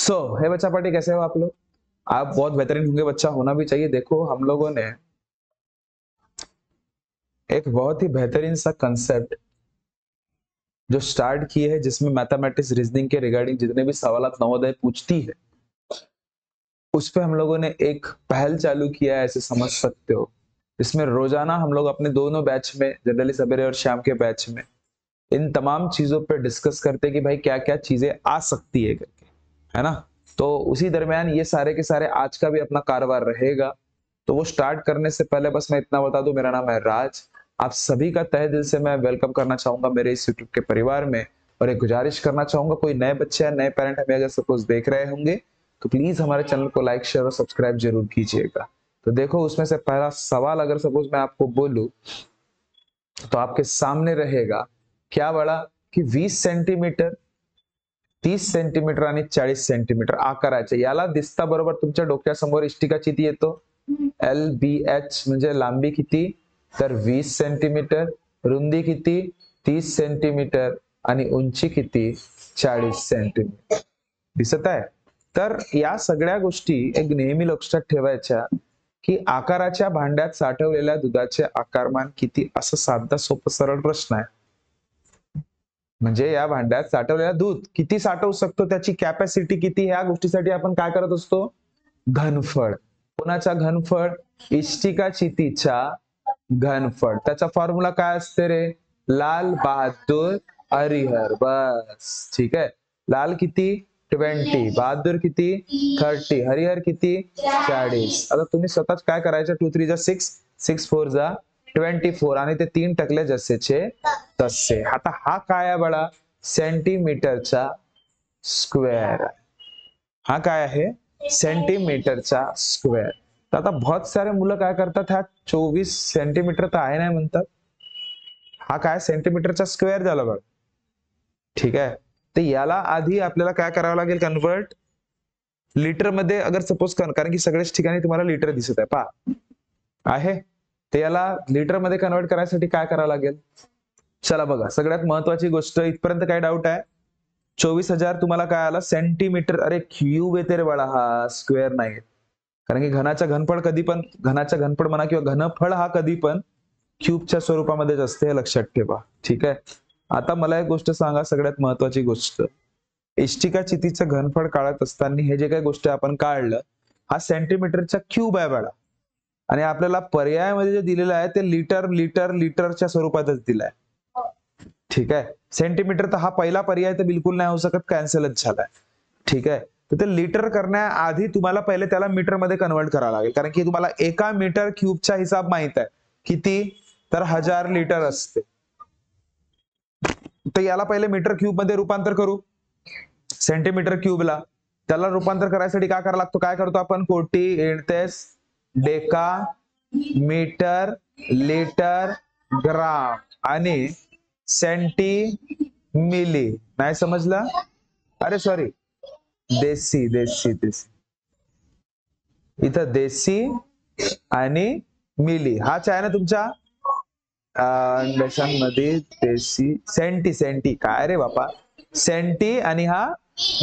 हे बच्चा पार्टी, कैसे हो आप लोग? आप बहुत बेहतरीन होंगे, बच्चा होना भी चाहिए। देखो हम लोगों ने एक बहुत ही बेहतरीन सा कंसेप्ट जो स्टार्ट किए है, जिसमें मैथमेटिक्स रीजनिंग के रिगार्डिंग जितने भी सवाल नवोदय पूछती है, उस पे हम लोगों ने एक पहल चालू किया है, ऐसे समझ सकते हो। इसमें रोजाना हम लोग अपने दोनों बैच में, जनरली सवेरे और शाम के बैच में, इन तमाम चीजों पे डिस्कस करते हैं कि भाई क्या क्या चीजें आ सकती है करके, है ना। तो उसी दरमियान ये सारे के सारे आज का भी अपना कारोबार रहेगा। तो वो स्टार्ट करने से पहले बस मैं इतना बता दूं, मेरा नाम है राज। आप सभी का तहे दिल से मैं वेलकम करना चाहूंगा मेरे इस यूट्यूब के परिवार में। और एक गुजारिश करना चाहूंगा, कोई नए बच्चे या नए पेरेंट हमें अगर सपोज देख रहे होंगे तो प्लीज हमारे चैनल को लाइक, शेयर और सब्सक्राइब जरूर कीजिएगा। तो देखो, उसमें से पहला सवाल अगर सपोज मैं आपको बोलूं तो आपके सामने रहेगा क्या बड़ा की 20 सेंटीमीटर, 30 सेंटीमीटर आणि 40 सेंटीमीटर आकाराचे, याला दिसता बरोबर तुमच्या डोक्यासमोर इष्टिका चिती येतो। LBH म्हणजे लांबी किती, तर 20 सेंटीमीटर, रुंदी किती 30 सेंटीमीटर आणि उंची किती 40 सेंटीमीटर दिसत आहे। तर या सगळ्या गोष्टी एक नेहमी लक्षात ठेवायच्या की आकाराच्या भांड्यात साठवलेल्या दुधाचे आकारमान किती, असं साधा सोपं सरळ प्रश्न आहे। म्हणजे या भांड्यात साठवलेलं दूध किती साठवू शकतो, त्याची कॅपॅसिटी किती, ह्या गोष्टीसाठी आपण काय करत असतो, घनफळ। कोणाचा घनफळ, इष्टिका चितीचा घनफळ। त्याचा फॉर्म्युला काय असते रे, लाल बहादूर हरिहर, बस ठीक आहे। लाल किती 20, बहादूर किती 30, हरिहर किती 40। आता तुम्ही स्वतःच काय करायचं, 2 3 जा 6, 6 4 जा 24 आणि ते 3 टकले जसेचे तसे। आता हा काय आहे बळा, सेंटीमीटरचा स्क्वेअर। हा काय आहे, सेंटीमीटरचा स्क्वेअर। तर आता बहुत सारे मुलं काय करतात, हा 24 सेंटीमीटर तर आहे नाही म्हणतात, हा काय सेंटीमीटरचा स्क्वेअर झाला बघ, ठीक आहे। तर याला आधी आपल्याला काय करावं लागेल, कन्वर्ट लिटर मध्ये अगर सपोज कारण की सगळ्याच ठिकाणी तुम्हाला लिटर दिसत आहे पहा आहे, तर याला लिटर मध्ये कन्वर्ट करायसाठी काय करावं लागेल, चला बघा। सगळ्यात महत्वाची गोष्ट, इथपर्यंत काय डाऊट आहे, 24,000 तुम्हाला काय आला सेंटीमीटर, अरे क्यूब येते रे बाळा, हा स्क्वेअर नाही। कारण की घनाचा घनफळ कधी पण, घनाचा घनफळ म्हणा किंवा घनफळ हा कधी पण क्यूबच्या स्वरूपामध्येच असते, हे लक्षात ठेवा, ठीक आहे। आता मला एक गोष्ट सांगा, सगळ्यात महत्वाची गोष्ट, इष्टिका चितीचं घनफळ काढत असताना हे जे काही गोष्ट आपण काढलं, हा सेंटीमीटरचा क्यूब आहे बाळा, आणि आपल्याला पर्यायामध्ये जे दिलेलं आहे ते लिटर लिटर लिटरच्या स्वरूपातच दिलाय, ठीक आहे। सेंटीमीटर तर हा पहिला पर्याय तर बिलकुल नाही होऊ शकत, कॅन्सलच झालाय, ठीक आहे। तर ते लिटर करण्याआधी तुम्हाला पहिले त्याला मीटर मध्ये कन्वर्ट करावं लागेल, कारण की तुम्हाला एका मीटर क्यूबचा हिसाब माहित आहे किती, तर 1000 लिटर असते। तर याला पहिले मीटर क्यूब मध्ये रूपांतर करू, सेंटीमीटर क्यूबला। त्याला रूपांतर करायसाठी काय करावं लागतो, काय करतो आपण, कोटी इंटेस डेका मीटर लिटर ग्राम आणि सेंटी मिली, नाही समजलं, अरे सॉरी देसी देसी देसी, इथं देसी आणि मिली हाच आहे ना तुमच्या देशांमध्ये, देसी सेंटी, सेंटी काय रे बापा, सेंटी आणि हा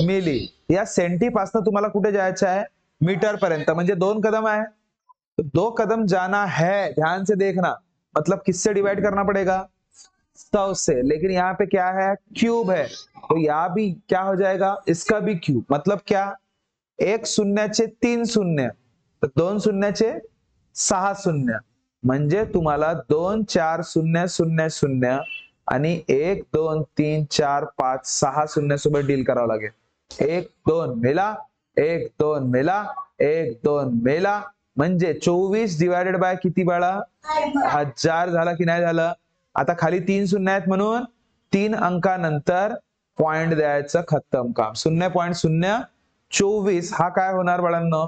मिली। या सेंटी पासून तुम्हाला कुठे जायचं आहे, मीटर पर्यंत, म्हणजे 2 कदम है, तो 2 कदम जाना है, ध्यान से देखना, मतलब किससे डिवाइड करना पड़ेगा, 100 से। लेकिन यहाँ पे क्या है, क्यूब है, तो यहाँ भी क्या हो जाएगा, इसका भी क्यूब, मतलब क्या, 1 शून्याचे 3 शून्य, तर 2 शून्याचे 6 शून्य, म्हणजे तुम्हाला 2 4 0 0 0 आणि 1 2 3 4 5 6 शून्य सोबत डील करावं लागेल। 1 2 मेला, 1 2 मेला, 1 2 मेला, म्हणजे 24 डिवायडेड बाय किती बाळा, 1000 झाला की नाही झालं। आता खाली 3 शून्य आहेत म्हणून 3 अंकानंतर पॉइंट द्यायचं, खतम काम। 0.024 हा काय होणार बाळांनो,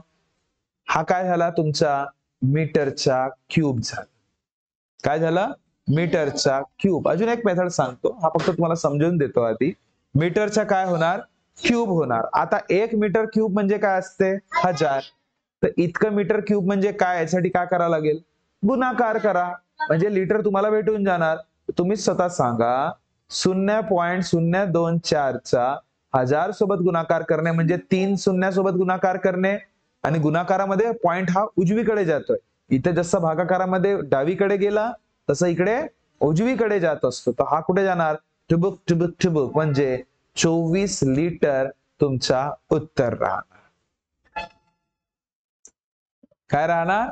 हा काय झाला तुमचा मीटरचा क्यूब झाला। काय झालं, मीटरचा क्यूब। अजून एक मेथड सांगतो, हा फक्त तुम्हाला समजून देतो आधी। मीटरचा काय होणार, क्यूब होणार। आता 1 मीटर क्यूब म्हणजे काय असते, 1000, तर इतकं मीटर क्यूब म्हणजे काय, यासाठी काय करावं लागेल, गुणाकार करा, म्हणजे लिटर तुम्हाला भेटून जाणार। तुम्ही स्वतः सांगा, 0.024 चा 1000 सोबत गुणाकार करणे म्हणजे 3 शून्यासोबत गुणाकार करणे, आणि गुणाकारामध्ये पॉइंट हा उजवीकडे जातोय. इथे जसं भागाकारामध्ये डावीकडे गेला तसं इकडे उजवीकडे जात असतो. तर हा कुठे जाणार? ठुबुक ठुबुक ठुबुक, म्हणजे 24 लिटर तुमचा उत्तर राहणार. काय राहणार?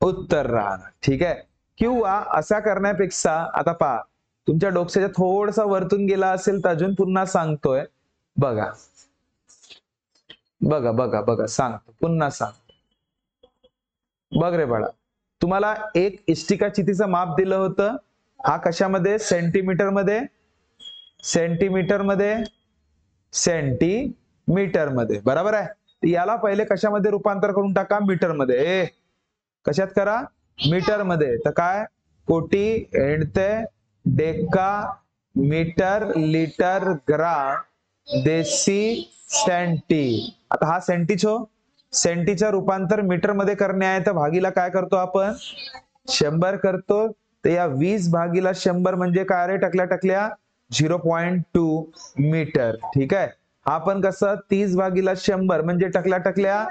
उत्तर राहणार. ठीक आहे. किंवा असा करण्यापेक्षा आता पहा, तुमच्या डोक्याच्या थोडसा वरतून गेला असेल तर अजून पुन्हा सांगतोय. बघा बघा बघा बघा, सांगतो, पुन्हा सांगतो. बघ रे बाळा, तुम्हाला एक इष्टिका चितीचं माप दिलं होतं. हा कशामध्ये? सेंटीमीटर मध्ये, सेंटीमीटर मध्ये, सेंटीमीटर मध्ये, बरोबर आहे. याला पहिले कशामध्ये रूपांतर करून टाका? मीटर मध्ये. कशात करा? मीटर मध्ये. तर काय? कोटी, एणते, डेका, मीटर, लिटर, ग्राम, देशी, सेंटी. आता हा सेंटी छो, सेंटीचा रूपांतर मीटर मध्ये करणे आहे, तर भागीला काय करतो आपण? 100 करतो. तर या 20 भागीला 100 म्हणजे काय रे टकल्या टकल्या? 0.2 मीटर. ठीक आहे. हा पण कसं? 30 भागीला 100 म्हणजे टकल्या टकल्या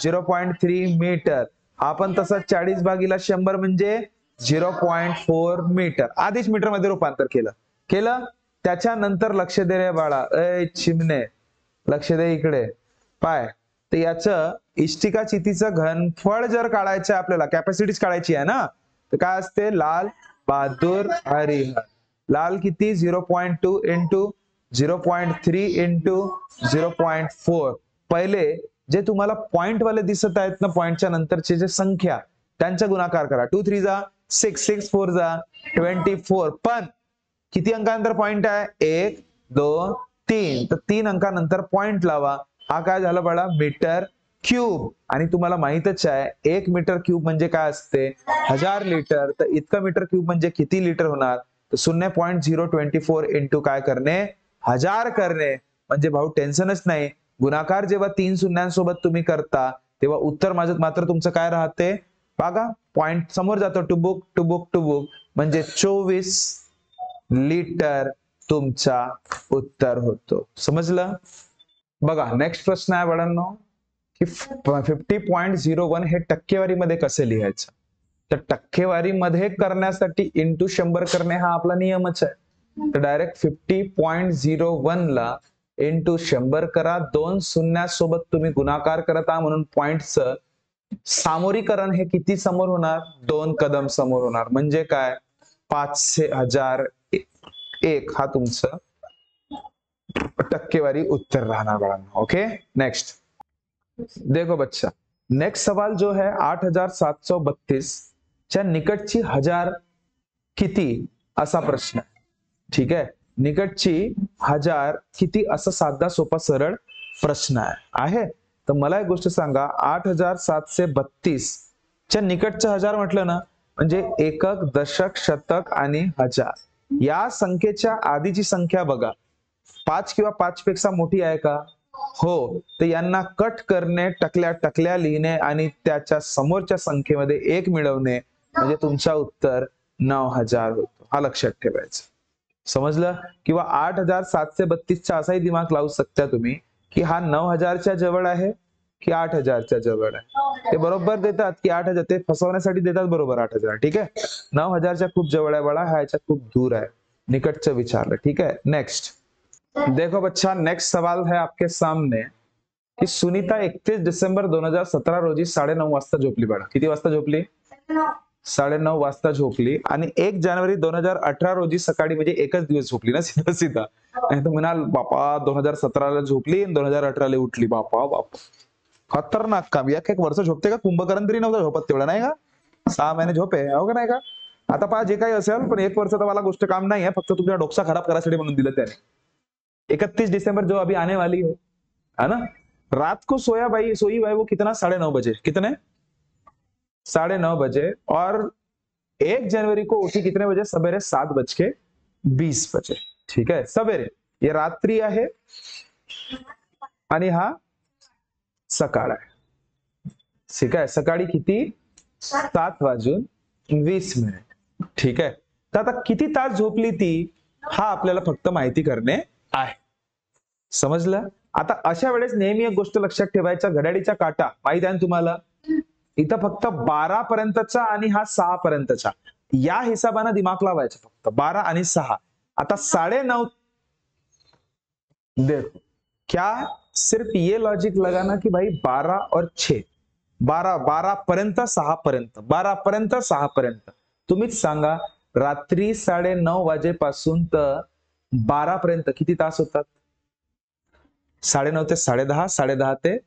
0.3 मीटर. आपण तसं 40 भागीला 100 म्हणजे 0.4 मीटर. आधीच मीटर मध्ये रूपांतर केलं. त्याच्यानंतर लक्ष दे रे बाळा, ए चिमणे, लक्ष दे इकडे. पाय, तर याचं इष्टिका चितीचं घनफळ जर काढायचं आपल्याला, कॅपॅसिटीच काढायची आहे ना, तर काय असते? लाल बहादूर हरिहर. लाल किती? 0.2 इंटू 0.3 इंटू 0.4. पहिले जे तुम्हाला पॉइंट वाले दिसत आहेत ना, पॉइंटच्या नंतरचे जे संख्या, त्यांचा गुणाकार करा. 2 3 जा 6, 6 4 जा 24. पण किती अंकानंतर पॉइंट आहे? 1 2 3. तर 3 अंकानंतर पॉइंट लावा. हा काय झाला बाळा? Metre cube. आणि तुम्हाला माहितच आहे 1 मीटर क्यूब म्हणजे काय असते? 1000 लिटर. तर इतकं मीटर क्यूब म्हणजे किती लिटर होणार? तर 0.024 इंटू काय करणे? 1000 करणे. म्हणजे भाऊ टेन्शनच नाही. गुणाकार जेव्हा 3 शून्यांसोबत तुम्ही करता तेव्हा उत्तर माझं मात्र तुमचं काय राहते? बघा, पॉइंट समोर जातो. टुबुक टुबुक टुबुक, म्हणजे 24 लिटर तुमचा उत्तर होतो. समजलं? बघा, नेक्स्ट प्रश्न आहे बाळांनो, की 50.01 हे टक्केवारीमध्ये कसे लिहायचं? तर टक्केवारीमध्ये करण्यासाठी इंटू 100 करणे हा आपला नियमच आहे. तर डायरेक्ट 50.01 ला इंटू 100 करा. 2 शून्यासोबत तुम्ही गुणाकार करत आहात म्हणून पॉइंटचं सामोरीकरण हे किती समोर होणार? 2 कदम समोर होणार. म्हणजे काय? 5001 हा तुमचं टक्केवारी उत्तर राहणार बाळांनो. ओके, नेक्स्ट देखो बच्चा, नेक्स्ट सवाल जो है 8732 च्या निकटची हजार किती असा प्रश्न आहे. ठीक आहे. निकटची हजार किती असा साधा सोपा सरळ प्रश्न आहे. तर मला एक गोष्ट सांगा, 8732 च्या निकटचं हजार म्हटलं ना, म्हणजे एकक, दशक, शतक आणि हजार. या संख्येच्या आधीची संख्या बघा, 5 किंवा 5 पेक्षा मोठी आहे का? हो. तर यांना कट करणे, टकल्या टकल्या लिहिणे आणि त्याच्या समोरच्या संख्येमध्ये 1 मिळवणे म्हणजे तुमचा उत्तर 9000 होतो. हा लक्षात ठेवायचं. समजलं? किंवा 8732 चा असाही दिमाग लावू शकता तुम्ही की हा 9000 च्या जवळ आहे की 8000 च्या जवळ आहे. ते बरोबर देतात की 8000, ते फसवण्यासाठी देतात बरोबर 8000. ठीक आहे. 9000 च्या खूप जवळ आहे बाळा, ह्याच्या खूप दूर आहे. निकटचं विचारलं. ठीक है, नेक्स्ट देखो बच्चा, नेक्स्ट सवाल है आपके सामने की सुनीता 31 डिसेंबर 2017 रोजी 9:30 वाजता झोपली. बाळा किती वाजता झोपली? 9:30 वाजता झोपली. आणि 1 जानेवारी 2018 रोजी सकाळी, म्हणजे एकच दिवस झोपली ना सीधा सीधा. नाही तर म्हणाल बापा 2017 ला झोपली आणि 2018 ला उठली. बापा बापा, खतरनाक काम. एक वर्ष झोपते का? कुंभकर्ण तरी नव्हता झोपत तेवढा, नाही का? 6 महिने झोपे, हो का नाही का? आता पहा, जे काही असेल, पण 1 वर्ष तर मला गोष्ट काम नाही आहे, फक्त तुमचा डोकसा खराब करायसाठी म्हणून दिलं त्याने. 31 दिसंबर जो अभी आने वाली है ना, रात को सोई भाई वो कितना? 9:30 बजे. कितने? 9:30 बजे. और 1 जनवरी को उठी कितने बजे? सवेरे 7:20 बजे. ठीक आहे, सवेरे. ये रात्री आहे आणि हा सकाळ आहे. ठीक आहे, सकाळी किती? 7:20. ठीक आहे. तर आता किती तास झोपली ती, हा आपल्याला फक्त माहिती करणे आहे. समजलं? आता अशा वेळेस नेहमी एक गोष्ट लक्षात ठेवायचा, घड्याळीचा काटा माहित आहे ना तुम्हाला, इथं फक्त 12 पर्यंतचा आणि हा 6 पर्यंतचा, या हिसाबाने दिमाग लावायचा, फक्त 12 आणि 6. आता 9:30, देखो क्या, सिर्फ ये लॉजिक लगाना कि भाई 12 और 6, 12 पर्यंत 6 पर्यंत, 12 पर्यंत 6 पर्यंत. तुम्हीच सांगा, रात्री 9:30 वाजेपासून तर 12 पर्यंत किती तास होतात? 9:30 ते 10:30, 10:30 ते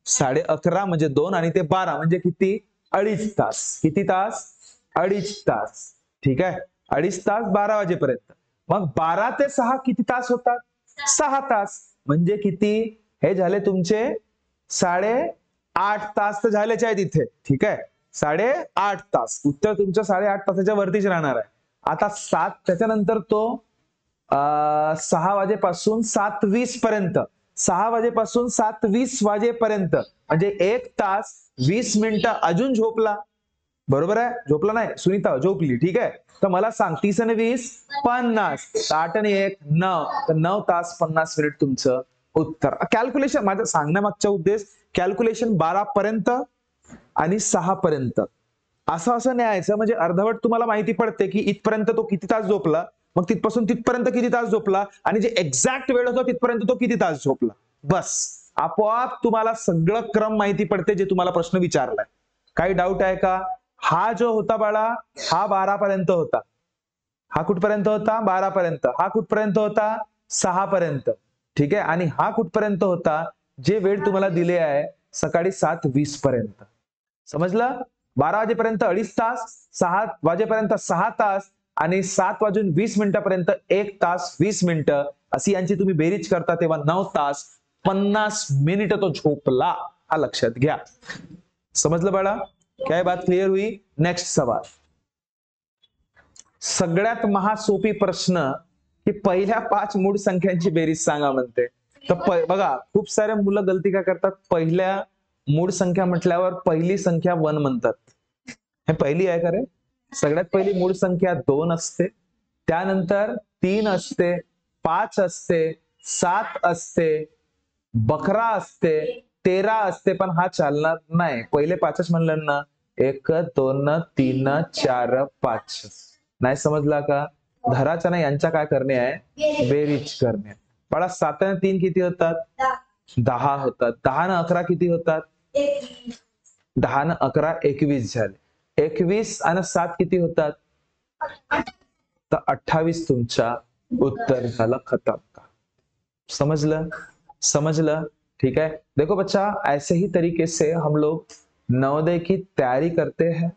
11:30 म्हणजे 2, आणि ते 12 म्हणजे किती? 2.5 तास. किती तास? 2.5 तास. ठीक आहे, 2.5 तास 12 वाजेपर्यंत. मग 12 ते 6 किती तास होतात? 6 तास. म्हणजे किती? हे झाले तुमचे 8.5 तास तर झालेच आहेत इथे. ठीक आहे, 8.5 तास. उत्तर तुमचं 8.5 तासाच्या वरतीच राहणार आहे. आता 7 त्याच्यानंतर तो 6 वाजेपासून 7:20 पर्यंत, 6 वाजेपासून 7:20 वाजेपर्यंत म्हणजे 1 तास 20 मिनिटं अजून झोपला. बरोबर आहे? झोपला नाही, सुनीता झोपली. ठीक आहे, तर मला सांग, 30 आणि 20 50, 8 आणि 1 9, तर 9 तास 50 मिनिट तुमचं उत्तर. कॅल्क्युलेशन, माझं सांगण्यामागचा उद्देश कॅल्क्युलेशन 12 पर्यंत आणि 6 पर्यंत असं न्यायचं, म्हणजे अर्धवट तुम्हाला माहिती पडते की इथपर्यंत तो किती तास झोपला, मग तिथपासून तिथपर्यंत किती तास झोपला, आणि जे एक्झॅक्ट वेळ होता तिथपर्यंत तो किती तास झोपला. बस, आपोआप तुम्हाला सगळं क्रम माहिती पडते जे तुम्हाला प्रश्न विचारलाय. काही डाऊट आहे का? हा जो होता बाळा, हा 12 पर्यंत होता. हा कुठपर्यंत होता? 12 पर्यंत. हा कुठपर्यंत होता? 6 पर्यंत. ठीक आहे, आणि हा कुठपर्यंत होता? जे वेळ तुम्हाला दिले आहे सकाळी 7:20 पर्यंत. समजलं? 12 वाजेपर्यंत 2.5 तास, 6 वाजेपर्यंत 6 तास, आणि 7:20 1 तास 20 मिनिटं, अशी यांची तुम्ही बेरीज करता तेव्हा 9 तास 50 मिनिटं तो झोपला. हा लक्षात घ्या. समजलं बाळा? काय बात क्लिअर हुई? नेक्स्ट सवाल. सगळ्यात महासोपी प्रश्न की पहिल्या 5 मूळ संख्यांची बेरीज सांगा म्हणते. तर बघा, खूप सारे मुलं गलती काय करतात, पहिल्या मूळ संख्या म्हटल्यावर पहिली संख्या 1 म्हणतात. हे पहिली आहे का रे? सगळ्यात पहिली मूळ संख्या 2 असते, त्यानंतर 3 असते, 5 असते, 7 असते, 11 असते, 13 असते, पण हा चालणार नाही. पहिले 5च म्हणलं ना, 1 2 3 4 5. नाही समजला का? धराचा नाही, यांच्या काय करणे आहे? बेरीज करणे. बाळा 7 आणि 3 किती होतात? 10 होतात. 10 आणि 11 किती होतात? 10 आणि 11 21 झाले. 21 आणि 7 किती होतात? तर 28 तुमचा उत्तर झालं. खतम. समझलं? समझलं? ठीक है, देखो बच्चा, ऐसे ही तरीके से हम लोग नवोदय की तैयारी करते हैं.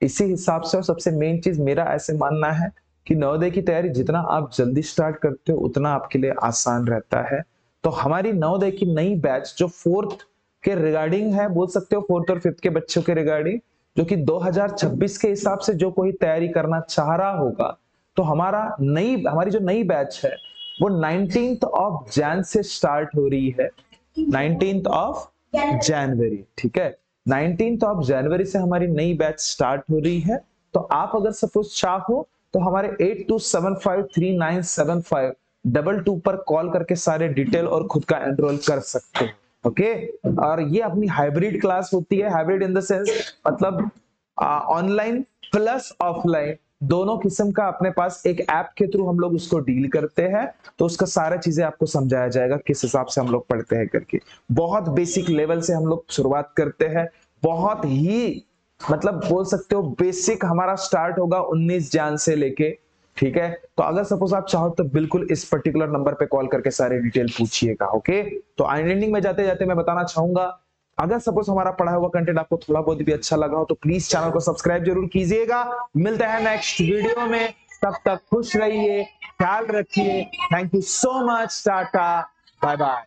इसी हिसाब से, और सबसे मेन चीज मेरा ऐसे मानना है कि नवोदय की तैयारी जितना आप जल्दी स्टार्ट करते हो उतना आपके लिए आसान रहता है. तो हमारी नवोदय की नई बैच जो 4th के रिगार्डिंग है, बोल सकते हो 4th और 5th के बच्चों के रिगार्डिंग, जो कि 2026 के हिसाब से जो कोई तैयारी करना चाह रहा होगा, तो हमारी जो नई बैच है वो 19th of Jain say start हो रही है. 19th of January. ठीक है, 19th ऑफ जनवरी से हमारी नई बैच स्टार्ट हो रही है. तो आप अगर सपोज चाहो तो हमारे 8275397522 पर कॉल करके सारे डिटेल और खुद का एनरोल कर सकते हैं. ओके, और ये अपनी हाइब्रिड क्लास होती है. हाइब्रिड इन द सेंस मतलब ऑनलाइन प्लस ऑफलाइन दोनों किस्म का अपने पास एक ऐप के थ्रू हम लोग उसको डील करते हैं. तो उसका सारा चीजें आपको समझाया जाएगा किस हिसाब से हम लोग पढ़ते हैं करके. बहुत बेसिक लेवल से हम लोग शुरुआत करते हैं. बहुत ही मतलब बोल सकते हो बेसिक हमारा स्टार्ट होगा 19 जैन से लेके. ठीक है, तो अगर सपोज आप चाहो तो बिल्कुल इस पर्टिकुलर नंबर पे कॉल करके सारे डिटेल पूछिएगा. ओके, तो एंडिंग में जाते जाते मैं बताना चाहूंगा, अगर सपोज हमारा पढ़ा हुआ कंटेंट आपको थोड़ा बहुत भी अच्छा लगा हो तो प्लीज चैनल को सब्सक्राइब जरूर कीजिएगा. मिलते हैं नेक्स्ट वीडियो में, तब तक खुश रहिए, ख्याल रखिए. Thank you so much. टाटा, बाय बाय.